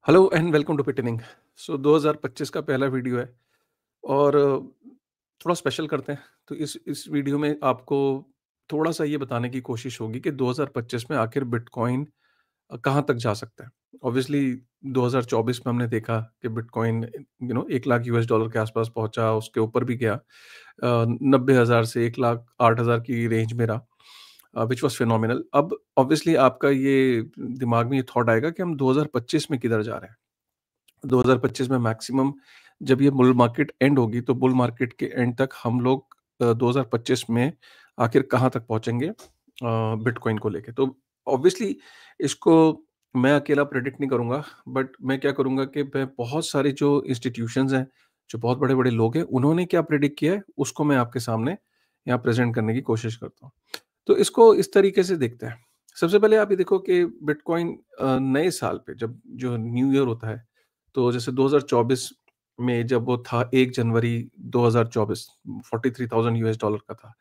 Hello and welcome to पिटनिंग। 2025 का पहला वीडियो है और थोड़ा स्पेशल करते हैं। तो इस वीडियो में आपको थोड़ा सा ये बताने की कोशिश होगी कि 2025 में आखिर बिटकॉइन कहाँ तक जा सकता है। ऑब्वियसली 2024 में हमने देखा कि बिटकॉइन 1 लाख US डॉलर के आसपास पहुंचा, उसके ऊपर भी गया। 90,000 से 1,08,000 की रेंज में रहा, विच वॉज फिनोमिनल। अब ऑब्वियसली आपका ये दिमाग में ये थॉट आएगा कि हम 2025 में किधर जा रहे हैं। 2025 में मैक्सिमम जब ये बुल मार्केट एंड होगी तो बुल मार्केट के एंड तक हम लोग 2025 में आखिर कहाँ तक पहुंचेंगे बिटकॉइन को लेके। तो ऑब्वियसली इसको मैं अकेला प्रेडिक्ट नहीं करूंगा, बट मैं क्या करूंगा कि मैं बहुत सारे जो इंस्टीट्यूशंस हैं, जो बहुत बड़े बड़े लोग हैं, उन्होंने क्या प्रेडिक्ट किया है उसको मैं आपके सामने यहाँ प्रेजेंट करने की कोशिश करता हूँ। तो इसको इस तरीके से देखते हैं। सबसे पहले आप ये देखो कि बिटकॉइन नए साल पे जब जो न्यू ईयर होता है, तो जैसे 2024 में जब वो था 1 जनवरी 2024, 43,000 यूएस डॉलर का था।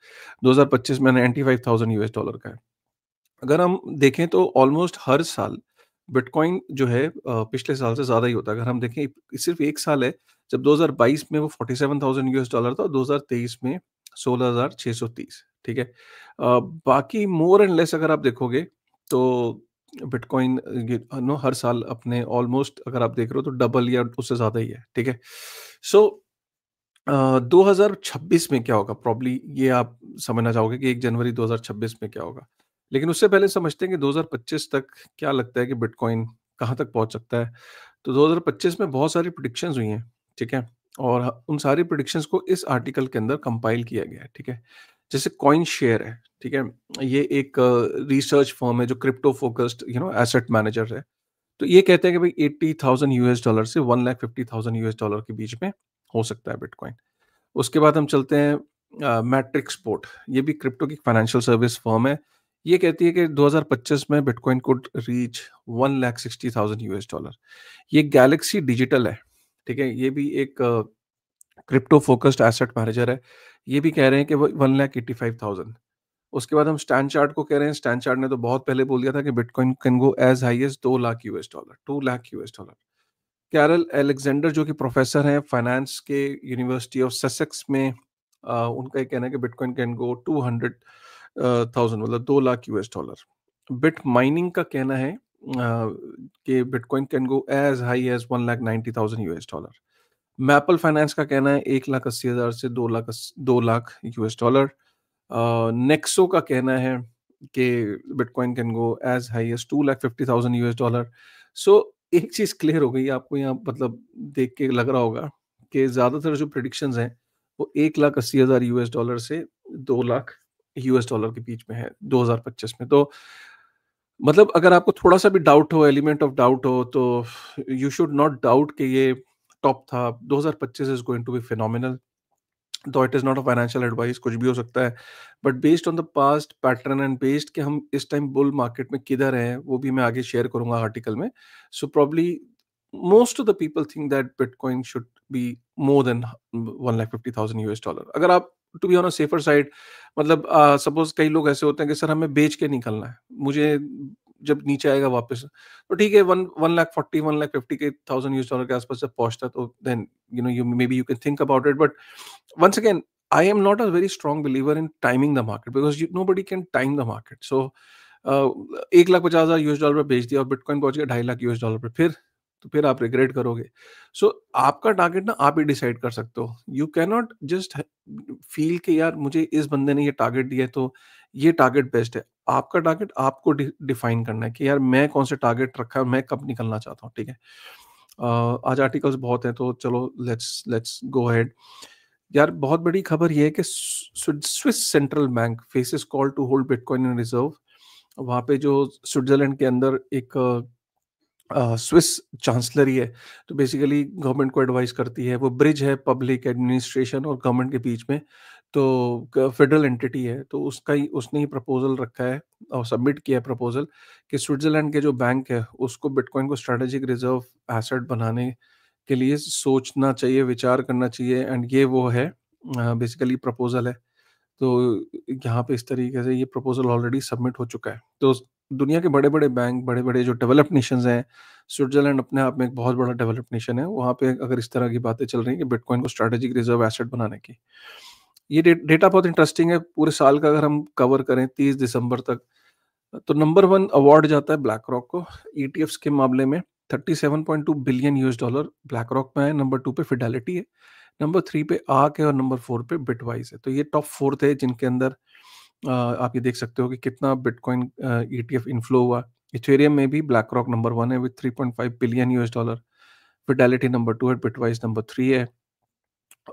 2025 में 95,000 यूएस डॉलर का है। अगर हम देखें तो ऑलमोस्ट हर साल बिटकॉइन जो है पिछले साल से ज़्यादा ही होता है। अगर हम देखें सिर्फ 1 साल है, जब 2022 में वो 47,000 यूएस डॉलर था और 2023 में 16,630, ठीक है? बाकी मोर एंड लेस अगर आप देखोगे तो बिटकॉइन ये नो हर साल अपने ऑलमोस्ट अगर आप देख रहे हो तो डबल या उससे ज़्यादा ही है, ठीक है? सो 2026 में क्या होगा? प्रॉब्ली ये आप समझना चाहोगे कि 1 जनवरी 2026 में क्या होगा? लेकिन उससे पहले समझते हैं कि 2025 तक क्या लगता है कि बिटकॉइन कहाँ तक पहुँच सकता है? तो 2025 में बहुत सारी प्रेडिक्शंस हुई हैं, ठीक है? और उन सारी प्रेडिक्शंस को इस आर्टिकल के अंदर कंपाइल किया गया है, ठीक है? जैसे कॉइन शेयर है, ठीक है? ये एक रिसर्च फर्म है जो क्रिप्टो फोकस्ड एसेट मैनेजर है। तो ये कहते हैं कि भाई 80,000 यूएस डॉलर से 1,50,000 यूएस डॉलर के बीच में हो सकता है बिटकॉइन। उसके बाद हम चलते हैं मैट्रिक्स पोर्ट, ये भी क्रिप्टो की फाइनेंशियल सर्विस फर्म है। ये कहती है कि 2025 में bitcoin could reach 1,60,000 US dollar. ये गैलेक्सी डिजिटल है, ठीक है? ये भी एक क्रिप्टो फोकस्ड एसेट मैनेजर है। ये भी कह रहे हैं कि वो 1,85,000। उसके बाद हम स्टैंड चार्ट को कह रहे हैं। स्टैंड चार्ट ने तो बहुत पहले बोल दिया था कि bitcoin can go as high as 2 lakh US dollar, 2 lakh US dollar. Carol Alexander जो कि प्रोफेसर हैं फाइनेंस के यूनिवर्सिटी ऑफ ससेक्स में, उनका ये कहना है कि बिटकॉइन कैन गो 200,000 मतलब 2 lakh US dollar. Bit mining का कहना है कि bitcoin can go as high as 1,90,000 US dollar. Maple finance का कहना है 1,80,000 से 2 लाख यूएस डॉलर। नेक्सो का कहना है कि bitcoin can go as high as 2,50,000 US dollar. So एक चीज क्लियर हो गई आपको यहाँ, मतलब देख के लग रहा होगा कि ज्यादातर जो प्रिडिक्शंस हैं वो 1,80,000 यूएस डॉलर से 2 लाख यूएस डॉलर के बीच में है 2025 में। तो मतलब अगर आपको थोड़ा सा भी डाउट हो, एलिमेंट ऑफ डाउट हो, तो यू शुड नॉट डाउट कि ये टॉप था। 2025 is going to be phenomenal. Though it is not a financial advice, कुछ भी हो सकता है, but based on the past pattern and based कि हम इस टाइम बुल मार्केट में किधर हैं, वो भी मैं आगे शेयर करूंगा आर्टिकल में। So probably most of the people think that bitcoin should be more than 1,50,000 US dollar. अगर आप to be on a safer side, मतलब सपोज कई लोग ऐसे होते हैं कि सर हमें बेच के निकलना है, मुझे जब नीचे आएगा वापस, तो ठीक है, 1,40,000 1,50,000 यूएस डॉलर के आसपास जब पहुंचता है, तो then you may be you can think about it. But once again, I am not a very strong believer in timing the market because nobody can time the market. So 1,50,000 US dollar पे बेच दिया और bitcoin पहुंच गया 2.5 lakh US dollar पे, फिर आप regret करोगे। सो आपका टारगेट ना आप ही डिसाइड कर सकते हो। You can not just feel कि यार मुझे इस बंदे ने ये टारगेट दिया है तो ये टारगेट बेस्ट है। आपका टारगेट आपको डिफाइन करना है कि यार मैं कौन से टारगेट रखा है, मैं कब निकलना चाहता हूँ, ठीक है? आज आर्टिकल्स बहुत हैं तो चलो लेट्स लेट्स गो अहेड। यार बहुत बड़ी खबर ये है कि Swiss central bank faces call to hold bitcoin in reserve. वहाँ पे जो स्विट्जरलैंड के अंदर एक स्विस चांसलरी है, तो बेसिकली गवर्नमेंट को एडवाइस करती है। वो ब्रिज है पब्लिक एडमिनिस्ट्रेशन और गवर्नमेंट के बीच में। तो फेडरल एंटिटी है, तो उसका ही उसने ही प्रपोजल रखा है और सबमिट किया है प्रपोजल कि स्विट्जरलैंड के जो बैंक है उसको बिटकॉइन को स्ट्रेटेजिक रिजर्व एसेट बनाने के लिए सोचना चाहिए, विचार करना चाहिए। एंड ये वो है बेसिकली प्रपोज़ल है। तो यहाँ पे इस तरीके से ये प्रपोज़ल ऑलरेडी सबमिट हो चुका है। तो दुनिया के बड़े-बड़े बैंक, बड़े-बड़े जो डेवलप्ड नेशंस हैं, स्विट्ज़रलैंड अपने आप में एक बहुत बड़ा डेवलप्ड नेशन है, वहाँ पे अगर इस तरह की बातें चल रही हैं कि बिटकॉइन को स्ट्रैटेजिक रिज़र्व एसेट बनाने की। ये डेटा बहुत इंटरेस्टिंग है, पूरे साल का अगर हम कवर करें 30 दिसंबर तक, तो नंबर 1 अवार्ड जाता है ब्लैक रॉक को ईटीएफ्स के मामले में। 37.2 billion US dollar black rock में है। नंबर 2 पे फिडेलिटी है, नंबर 3 पे आर्क है और नंबर 4 पे बिटवाइज है। तो ये टॉप 4 थे जिनके अंदर आप ये देख सकते हो कि कितना बिटकॉइन ईटीएफ इन्फ्लो हुआ। इथेरियम में भी ब्लैक रॉक नंबर 1 है with 3.5 billion US dollar, Fidelity number 2 है, बिटवाइज नंबर 3 है।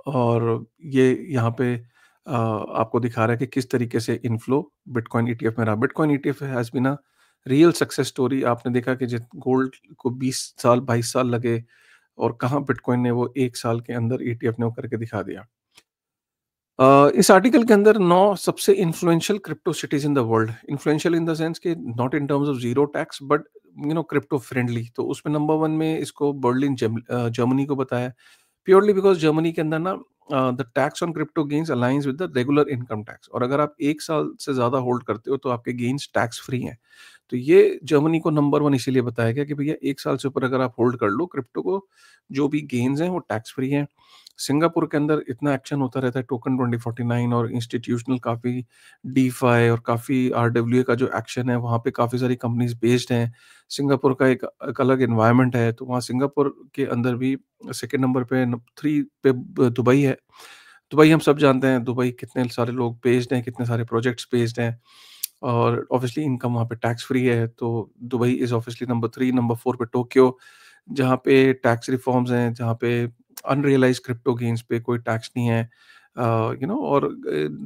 और ये यहाँ पे आपको दिखा रहा है कि किस तरीके से इन्फ्लो बिटकॉइन ईटीएफ में रहा। Bitcoin ETF has been a real success story. आपने देखा कि जित गोल्ड को 20 साल 22 साल लगे और कहाँ बिटकॉइन ने वो 1 साल के अंदर ईटीएफ ने वो करके दिखा दिया। इस आर्टिकल के अंदर 9 सबसे influential crypto cities in the world, influential in the sense कि not in terms of zero tax but crypto friendly. तो उसमें नंबर 1 में इसको बर्लिन जर्मनी को बताया, प्योरली बिकॉज़ जर्मनी के अंदर ना the tax on crypto gains aligns with the regular income tax, और अगर आप 1 साल से ज़्यादा होल्ड करते हो तो आपके गेन्स टैक्स फ्री हैं। तो ये जर्मनी को नंबर 1 इसीलिए बताया गया कि भैया 1 साल से ऊपर अगर आप होल्ड कर लो क्रिप्टो को, जो भी गेन्स हैं वो टैक्स फ्री हैं। सिंगापुर के अंदर इतना एक्शन होता रहता है, टोकन 2049 और इंस्टीट्यूशनल काफ़ी डीफाई और काफ़ी आरडब्ल्यूए का जो एक्शन है, वहाँ पे काफ़ी सारी कंपनीज़ बेस्ड हैं। सिंगापुर का एक अलग एनवायरनमेंट है, तो वहाँ सिंगापुर के अंदर भी सेकंड नंबर पे 3 पे दुबई है। दुबई हम सब जानते हैं, दुबई कितने सारे लोग बेस्ड हैं, कितने सारे प्रोजेक्ट्स बेस्ड हैं और ऑब्वियसली इनकम वहाँ पे टैक्स फ्री है, तो Dubai is obviously number 3। Number 4 पे टोक्यो, जहाँ पे टैक्स रिफॉर्म्स हैं, जहाँ पे अनरियलाइज़्ड क्रिप्टो गेन्स पे कोई टैक्स नहीं है। और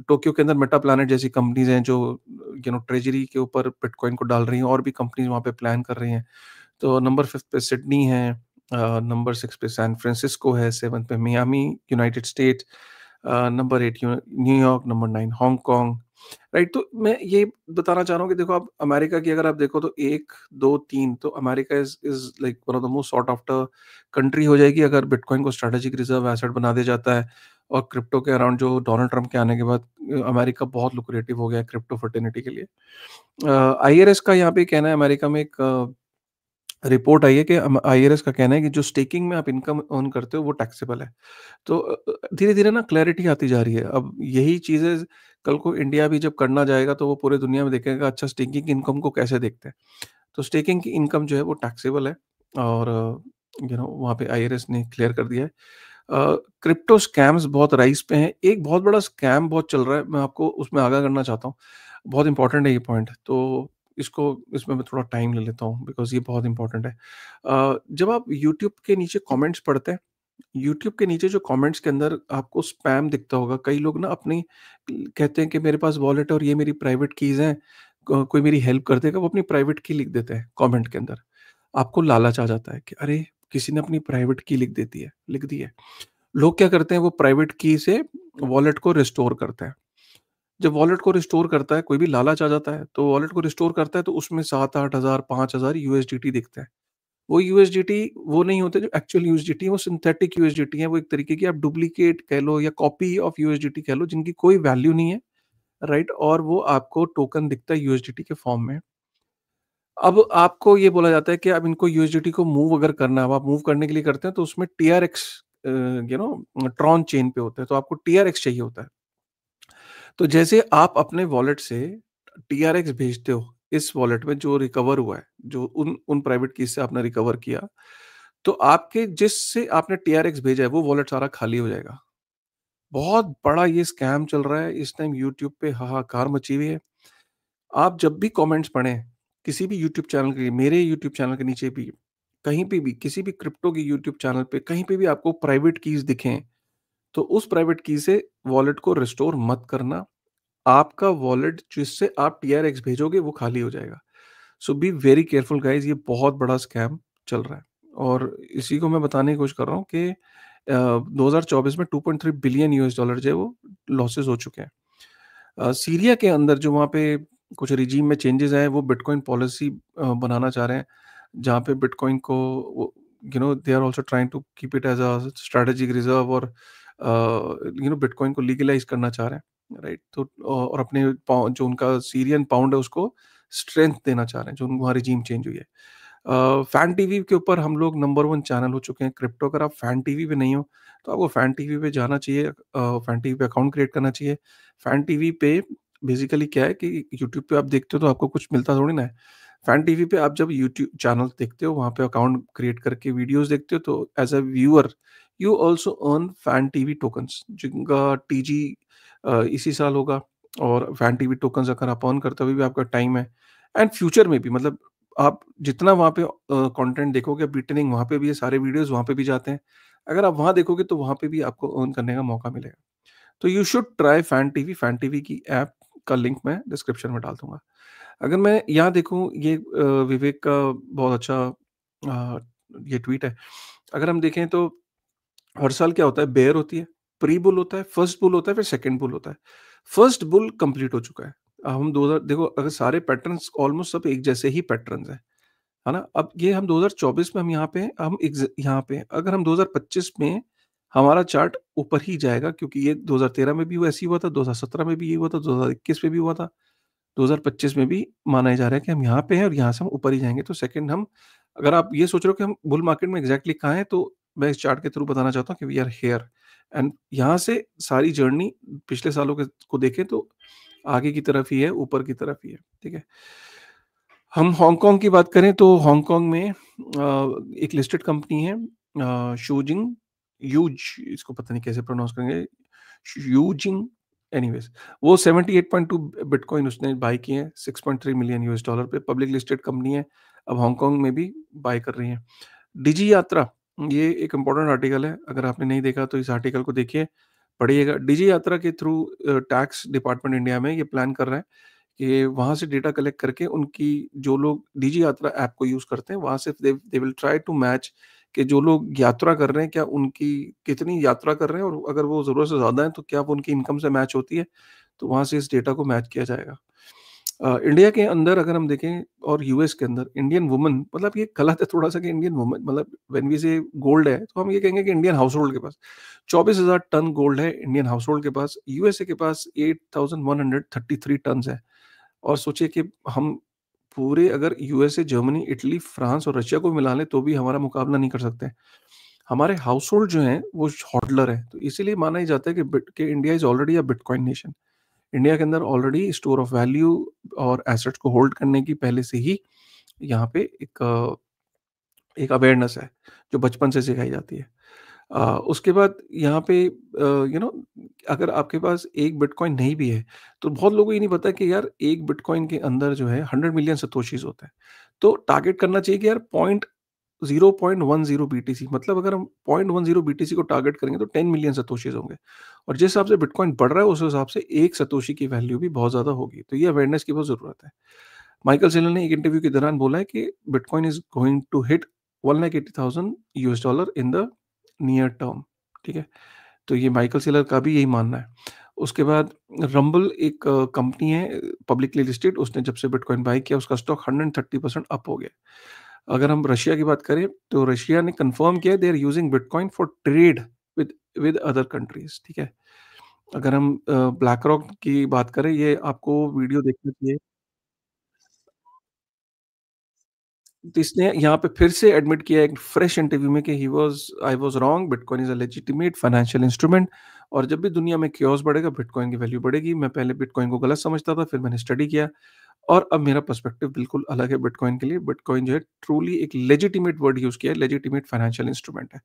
टोक्यो के अंदर मेटा प्लैनेट जैसी कंपनीज़ हैं जो ट्रेज़री के ऊपर बिटकॉइन को डाल रही हैं, और भी कंपनीज़ वहाँ पे प्लान कर रही हैं। तो नंबर 5 पे सिडनी है, नंबर 6 पे सैन फ्रांसिस्को है, 7 पे Miami, United states, number 8 New York, number 9 Hong Kong, right? तो मैं ये बताना चाह रहा हूँ कि देखो, आप अमेरिका की अगर आप देखो तो 1, 2, 3, तो America is like one of the most sought after country हो जाएगी अगर बिटकॉइन को स्ट्रैटेजिक रिज़र्व एसेट बना दिया जाता है। और क्रिप्टो के अराउंड जो डोनाल्ड ट्रम्प के आने के बाद अमेरिका बहुत लुक्रेटिव हो गया है क्रिप्टो फर्टिनिटी के लिए। आईआरएस का यहाँ पे कहना है, अमेरिका में एक रिपोर्ट आई है कि आईआरएस का कहना है कि जो स्टेकिंग में आप इनकम अर्न करते हो वो टैक्सेबल है। तो धीरे-धीरे ना क्लैरिटी आती जा रही है। अब यही चीज़ें कल को इंडिया भी जब करना जाएगा तो वो पूरे दुनिया में देखेगा, अच्छा स्टेकिंग इनकम को कैसे देखते हैं। तो स्टेकिंग की इनकम जो है वो टैक्सेबल है और वहाँ पे आईआरएस ने क्लियर कर दिया है। क्रिप्टो स्कैम्स बहुत राइज़ पे हैं। एक बहुत बड़ा स्कैम बहुत चल रहा है, मैं आपको उसमें आगाह करना चाहता हूँ। बहुत इम्पोर्टेंट है ये पॉइंट, तो इसमें मैं थोड़ा टाइम ले लेता हूँ बिकॉज़ ये बहुत इम्पोर्टेंट है। जब आप यूट्यूब के नीचे कमेंट्स पढ़ते हैं, यूट्यूब के नीचे जो कमेंट्स के अंदर आपको स्पैम दिखता होगा, कई लोग ना अपनी कहते हैं कि मेरे पास वॉलेट है और ये मेरी प्राइवेट कीज़ हैं, कोई मेरी हेल्प कर देगा, वो अपनी प्राइवेट की लिख देते हैं कमेंट के अंदर। आपको लालच आ जाता है कि अरे! किसी ने अपनी प्राइवेट की लिख दी है। लोग क्या करते हैं, वो प्राइवेट की से वॉलेट को रिस्टोर करते हैं। जब वॉलेट को रिस्टोर करता है, कोई भी लालच आ जाता है, तो वॉलेट को रिस्टोर करता है तो उसमें 7-8 हज़ार, 5,000 यूएसडीटी दिखते हैं। वो यूएसडीटी वो नहीं होते जो एक्चुअल यूएसडीटी है, वो सिंथेटिक यूएसडीटी है, वो एक तरीके की आप डुप्लीकेट कह लो या कॉपी ऑफ यूएसडीटी कह लो, जिनकी कोई वैल्यू नहीं है, राइट? और वो आपको टोकन दिखता है यूएसडीटी के फॉर्म में। अब आपको ये बोला जाता है कि अब इनको यूएसडीटी को मूव अगर करना है, अब आप मूव करने के लिए करते हैं तो उसमें टीआरएक्स ट्रॉन चेन पे होता है, तो आपको टीआरएक्स चाहिए होता है। तो जैसे आप अपने वॉलेट से टीआरएक्स भेजते हो, इस वॉलेट में जो रिकवर हुआ है, जो उन उन प्राइवेट कीज़ से आपने रिकवर किया, तो आपके जिससे आपने टीआरएक्स भेजा है, वो वॉलेट सारा खाली हो जाएगा। बहुत बड़ा ये स्कैम चल रहा है, इस टाइम यूट्यूब पे हाहाकार मची हुई है। आप जब भी कमेंट्स पढ़ें, किसी भी यूट्यूब चैनल के, मेरे यूट्यूब चैनल के नीचे भी, कहीं पे भी, किसी भी क्रिप्टो की यूट्यूब चैनल पे, कहीं पे भी आपको प्राइवेट कीज़ दिखें, तो उस प्राइवेट की से वॉलेट को रिस्टोर मत करना। आपका वॉलेट जिससे आप टीआरएक्स भेजोगे वो खाली हो जाएगा। सो बी वेरी केयरफुल गाइज़, ये बहुत बड़ा स्कैम चल रहा है। और इसी को मैं बताने की कोशिश कर रहा हूँ कि 2024 में 2.3 बिलियन यूएस डॉलर जो है वो लॉसेस हो चुके हैं। सीरिया के अंदर जो वहाँ पे कुछ रिजीम में चेंजेस आए, वो बिटकॉइन पॉलिसी बनाना चाह रहे हैं, जहाँ पे बिटकॉइन को वो they are also trying to keep it as a strategic reserve, और बिटकॉइन को लीगलाइज़ करना चाह रहे हैं, राइट? तो और अपने जो उनका सीरियन पाउंड है उसको स्ट्रेंथ देना चाह रहे हैं, जो वहाँ रिजीम चेंज हुई है। फैन टीवी के ऊपर हम लोग नंबर 1 चैनल हो चुके हैं क्रिप्टो। अगर आप फैन टीवी पे नहीं हो, तो आपको फैन टीवी पे जाना चाहिए, फैन टीवी पे अकाउंट क्रिएट करना चाहिए। फैन टीवी पे बेसिकली क्या है कि यूट्यूब पे आप देखते हो तो आपको कुछ मिलता थोड़ी ना है। फैन टीवी पे आप जब यूट्यूब चैनल देखते हो, वहाँ पे अकाउंट क्रिएट करके वीडियोज़ देखते हो, तो as a viewer you also earn fan TV tokens, जिनका टीजी इसी साल होगा। और फैन टीवी टोकन्स अगर आप अर्न करते हो, अभी भी आपका टाइम है। एंड फ्यूचर में भी, मतलब आप जितना वहाँ पे कंटेंट देखोगे, रिटर्निंग वहाँ पे भी है, सारे वीडियोज़ वहाँ पे भी जाते हैं। अगर आप वहाँ देखोगे तो वहाँ पे भी आपको अर्न करने का मौका मिलेगा। तो you should try fan TV की ऐप का लिंक मैं डिस्क्रिप्शन में डाल दूँगा। अगर मैं यहाँ देखूँ, ये विवेक का बहुत अच्छा ये ट्वीट है। अगर हम देखें तो हर साल क्या होता है, बेयर होती है, प्री बुल होता है, फर्स्ट बुल होता है, फिर सेकंड बुल होता है। फर्स्ट बुल कंप्लीट हो चुका है। हम 2000 देखो, अगर सारे पैटर्न्स ऑलमोस्ट सब एक जैसे ही पैटर्न्स हैं, है ना? अब ये हम 2024 में हम यहाँ पे हैं, हम यहाँ पे हैं। अगर हम 2025 में हमारा चार्ट ऊपर ही जाएगा, क्योंकि ये 2013 में भी ऐसे ही हुआ था, 2017 में भी ये हुआ था, 2021 में भी हुआ था, 2025 में भी माना ही जा रहा है कि हम यहाँ पे हैं और यहाँ से हम ऊपर ही जाएँगे। तो सेकंड हम, अगर आप ये सोच रहे हो कि हम बुल मार्केट में एग्ज़ैक्टली कहाँ हैं, तो मैं इस चार्ट के थ्रू बताना चाहता हूँ कि वी आर हियर। एंड यहाँ से सारी जर्नी पिछले सालों के को देखें तो आगे की तरफ ही है, ऊपर की तरफ ही है, ठीक है? हम हांगकांग की बात करें तो हांगकांग में एक लिस्टेड कंपनी है, शूजिंग यूज, इसको पता नहीं कैसे प्रोनाउंस करेंगे, यूजिंग, एनीवेज़, वो 78.2 बिटकॉइन उसने बाय किए हैं, $6.3 मिलियन यूएस डॉलर पे। पब्लिक लिस्टेड कंपनी है, अब हांगकांग में भी बाय कर रही है। डिजी यात्रा, ये एक इम्पोर्टेंट आर्टिकल है, अगर आपने नहीं देखा तो इस आर्टिकल को देखिए, पढ़िएगा। डिजी यात्रा के थ्रू टैक्स डिपार्टमेंट इंडिया में ये प्लान कर रहा है कि वहाँ से डेटा कलेक्ट करके उनकी, जो लोग डिजी यात्रा ऐप को यूज़ करते हैं, वहाँ से they they will try to match कि जो लोग यात्रा कर रहे हैं, क्या उनकी कितनी यात्रा कर रहे हैं, और अगर वो ज़रूरत से ज़्यादा है, तो क्या वो उनकी इनकम से मैच होती है? तो वहाँ से इस डेटा को मैच किया जाएगा। इंडिया के अंदर अगर हम देखें और यूएस के अंदर इंडियन वुमन, मतलब ये गलत है थोड़ा-सा कि इंडियन वुमन, मतलब व्हेन वी से गोल्ड है, तो हम ये कहेंगे कि इंडियन हाउसहोल्ड के पास 24,000 टन गोल्ड है इंडियन हाउसहोल्ड के पास, यूएसए के पास 8,133 टन्स है। और सोचिए कि हम पूरे, अगर यूएसए, जर्मनी, इटली, फ्रांस और रशिया को मिला लें, तो भी हमारा मुकाबला नहीं कर सकते। हमारे हाउसहोल्ड जो हैं, वो हॉडलर हैं, तो इसीलिए माना ही जाता है कि India is already a bitcoin nation. India के अंदर ऑलरेडी स्टोर ऑफ वैल्यू और एसेट्स को होल्ड करने की पहले से ही यहाँ पे एक अवेयरनेस है, जो बचपन से सिखाई जाती है। उसके बाद यहाँ पे अगर आपके पास 1 बिटकॉइन नहीं भी है, तो बहुत लोगों को ये नहीं पता कि यार 1 बिटकॉइन के अंदर जो है 100 मिलियन सतोशीज़ होते हैं। तो टारगेट करना चाहिए कि यार 0.10 बीटीसी, मतलब अगर हम 0.10 बीटीसी को टारगेट करेंगे तो 10 मिलियन सतोशीज़ होंगे। और जिस हिसाब से बिटकॉइन बढ़ रहा है, उस हिसाब से 1 सतोशी की वैल्यू भी बहुत ज़्यादा होगी। तो ये अवेयरनेस की बहुत ज़रूरत है। माइकल सेलर ने एक इंटरव्यू के दौरान बोला है कि bitcoin is going to hit 1,80,000 US dollar in the near term, ठीक है? तो ये माइकल सेलर का भी यही मानना है। उसके बाद रंबल एक कंपनी है, पब्लिकली लिस्टेड, उसने जब से बिटकॉइन बाय किया, उसका स्टॉक 130% अप हो गया। अगर हम रशिया की बात करें, तो रशिया ने कन्फर्म किया they are using bitcoin for trade with with other countries, ठीक है? अगर हम ब्लैक रॉक की बात करें, ये आपको वीडियो देखना चाहिए। तो इसने यहाँ पे फिर से एडमिट किया एक फ्रेश इंटरव्यू में कि he was I was wrong, bitcoin is a legitimate financial instrument, और जब भी दुनिया में chaos बढ़ेगा, बिटकॉइन की वैल्यू बढ़ेगी। मैं पहले बिटकॉइन को गलत समझता था, फिर मैंने स्टडी किया और अब मेरा पर्सपेक्टिव बिल्कुल अलग है बिटकॉइन के लिए। बिटकॉइन जो है ट्रूली एक लेजिटिमेट वर्ड यूज़ किया है, लेजिटिमेट फाइनेंशियल इंस्ट्रूमेंट है।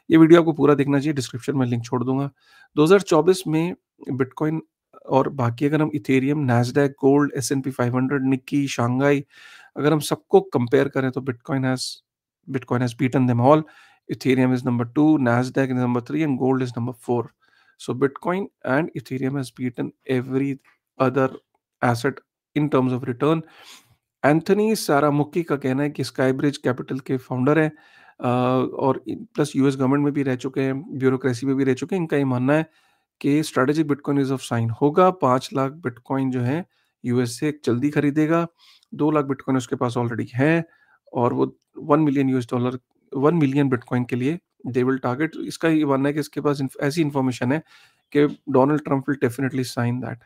ये वीडियो आपको पूरा देखना चाहिए, डिस्क्रिप्शन में लिंक छोड़ दूँगा। 2024 में बिटकॉइन और बाकी, अगर हम Ethereum, Nasdaq, gold, S-N-P 500, Nikki, Shanghai, अगर हम सबको कंपेयर करें तो bitcoin has beaten them all. Ethereum is number 2, Nasdaq is number 3 and gold is number 4. So Bitcoin and Ethereum has beaten every other asset in terms of return. Anthony Scaramucci का कहना है कि SkyBridge capital के founder हैं, और plus US government में भी रह चुके हैं, ब्यूरोक्रेसी में भी रह चुके हैं। इनका ये मानना है कि स्ट्रैटेजिक बिटकॉइन रिजर्व साइन होगा। 5 लाख बिटकॉइन जो है यूएस से जल्दी खरीदेगा। 2 लाख बिटकॉइन उसके पास ऑलरेडी है, और वो 1 million US dollar 1 million bitcoin के लिए दे विल टारगेट। इसका ये मानना है कि इसके पास ऐसी इन्फॉर्मेशन है कि Donald Trump will definitely sign that.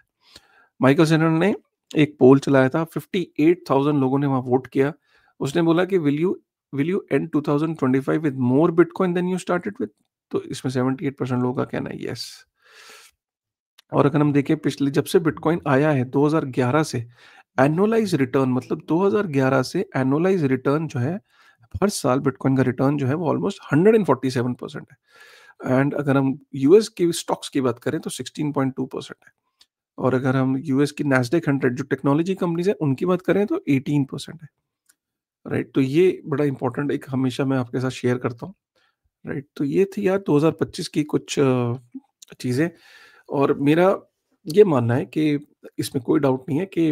Michael Saylor ने एक पोल चलाया था, 58,000 लोगों ने वहाँ वोट किया, उसने बोला कि will you end 2025 with more bitcoin than you started with? तो इसमें 78% लोगों का कहना है यस। और अगर हम देखें पिछले जब से बिटकॉइन आया है 2011 से, एनुअलाइज रिटर्न मतलब 2011 से एनुअलाइज रिटर्न जो है, हर साल बिटकॉइन का रिटर्न जो है वो ऑलमोस्ट 147% है। एंड अगर हम यूएस की स्टॉक्स की बात करें तो 16.2% है। और अगर हम यूएस की नैस्डैक 100 जो टेक्नोलॉजी कंपनीज है उनकी बात करें तो 18% है। राइट, तो ये बड़ा इंपॉर्टेंट एक हमेशा मैं आपके साथ शेयर करता हूँ। राइट, तो ये थी यार 2025 की कुछ चीज़ें। और मेरा ये मानना है कि इसमें कोई डाउट नहीं है कि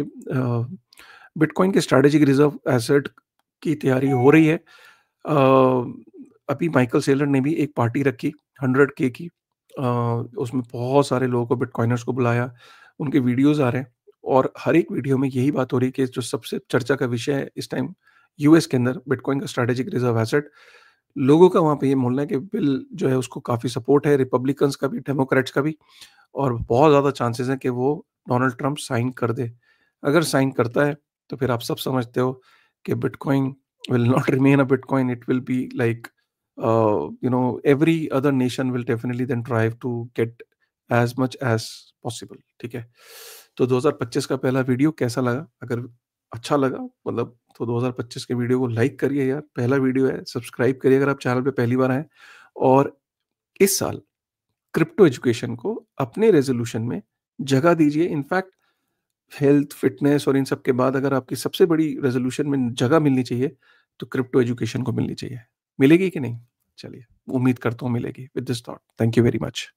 बिटकॉइन के स्ट्रैटेजिक रिजर्व एसेट की तैयारी हो रही है। अभी माइकल सेलर ने भी एक पार्टी रखी 100K की। उसमें बहुत सारे लोगों को बिटकॉइनर्स को बुलाया, उनके वीडियोस आ रहे हैं और हर एक वीडियो में यही बात हो रही है कि जो सबसे चर्चा का विषय है इस टाइम यूएस के अंदर बिटकॉइन का स्ट्रैटेजिक रिजर्व एसेट। लोगों का वहाँ पे ये मानना है कि बिल जो है उसको काफ़ी सपोर्ट है, रिपब्लिकन्स का भी, डेमोक्रेट्स का भी। और बहुत ज़्यादा चांसेस हैं कि वो डोनाल्ड ट्रंप साइन कर दे। अगर साइन करता है तो फिर आप सब समझते हो कि bitcoin will not remain a bitcoin, it will be like every other nation will definitely then try to get as much as possible. ठीक है, तो 2025 का पहला वीडियो कैसा लगा? अगर अच्छा लगा मतलब तो 2025 के वीडियो को लाइक करिए यार, पहला वीडियो है, सब्सक्राइब करिए अगर आप चैनल पे पहली बार आए। और इस साल क्रिप्टो एजुकेशन को अपने रेजोल्यूशन में जगह दीजिए। इनफैक्ट हेल्थ, फिटनेस और इन सब के बाद अगर आपकी सबसे बड़ी रेजोल्यूशन में जगह मिलनी चाहिए तो क्रिप्टो एजुकेशन को मिलनी चाहिए। मिलेगी कि नहीं? चलिए, उम्मीद करता हूँ मिलेगी। With this thought, thank you very much.